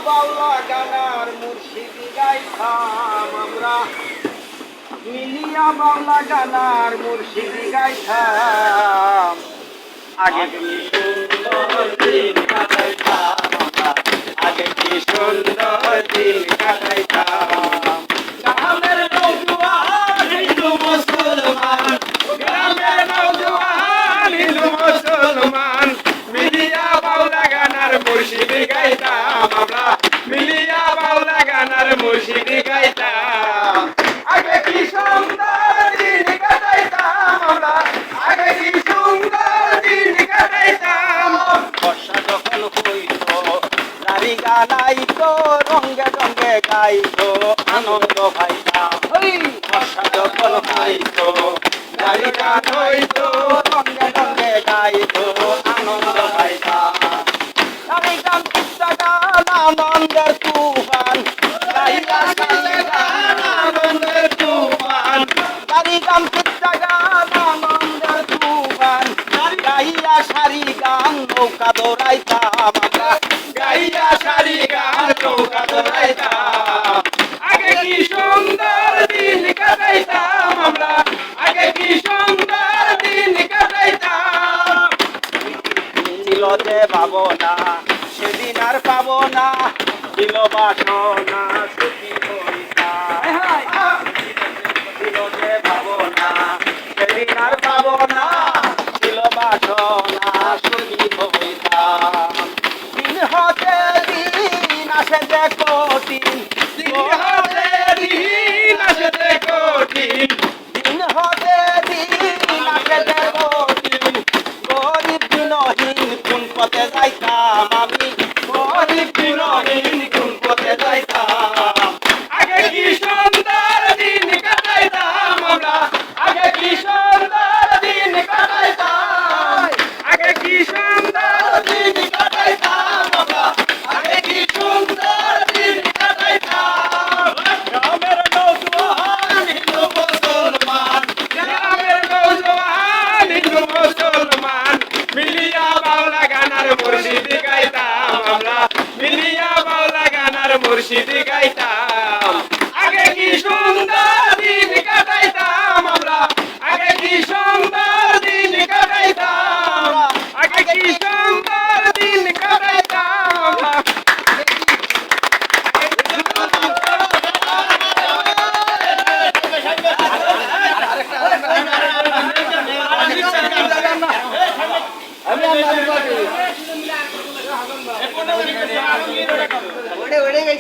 বাউলা গানার মুর্শিদি গাইতাম আমরা, মিলিয়া বাউলা গানার মুর্শিদি গাইতাম। আগে কি সুন্দর দিন কাটাইতাম আমরা, আগে কি সুন্দর দিন কাটাইতাম। গ্রামের নওজোয়ান হিন্দু মুসলমান, গ্রামের নওজোয়ান হিন্দু মুসলমান, মিলিয়া বাউলা গানার মুর্শিদি গাইতাম আমরা, মিলিয়া বাউলা গানার মুর্শিদি গাইতাম। আগে কি সুন্দর দিন কাটাইতাম আমরা, আগে কি সুন্দর দিন কাটাইতাম। বর্ষা যখন হইত নারী গানাইতো, রঙ্গে রঙ্গে গাইতো আনন্দ পাইতাম। বর্ষা যখন হইত নারী গান হইতো, রঙ্গে রঙ্গে গাইতো আনন্দ পাইতাম। নারী গান কিচ্ছা গান আনন্দের তুফান, গাইয়া সারি গান আনন্দের তুফান, নারী গান কিচ্ছা গান আনন্দের তুফান, গাইয়া সারি গান নৌকা দৌড়াইতাম আমরা, গাইয়া সারি গান নৌকা দৌড়াইতাম। আগে কি সুন্দর দিন কাটাইতাম আমরা, আগে কি সুন্দর দিন কাটাইতাম। ছিল যে ভাবনা সেদিন আর পাবো না, ছিল বাসনা সুখী হইতাম। ছিল যে ভাবনা সেদিন আর পাবো না, ছিল বাসনা সুখী হইতাম। দিন হতে দিন আসে যে কঠিন, দিন হতে দিন আসে যে কঠিন, দিন হতে দিন আসে যে কঠিন। গরিব দিনহীন কোন পথে যাইতাম আমি, গরিব দিনহীন কোন পথে যাইতাম। আগে কি সুন্দর দিন কাটাইতাম আমরা, আগে কি সুন্দর দিন কাটাইতাম। আগে কি সুন্দর দিন কাটাইতাম আমরা, আগে কি সুন্দর দিন কাটাইতাম। গ্রামের নওজোয়ান হিন্দু মুসলমান, গ্রামের নওজোয়ান হিন্দু মুসলমান, মিলিয়া বাউলা গানার মুর্শিদি গাইতাম আমরা, মিলিয়া বাউলা গানার মুর্শিদি গাইতাম। আগে কি সুন্দর দিন কাটাইতাম আমরা, আগে কি সুন্দর দিন কাটাইতাম, আগে কি সুন্দর দিন কাটাইতাম। আমি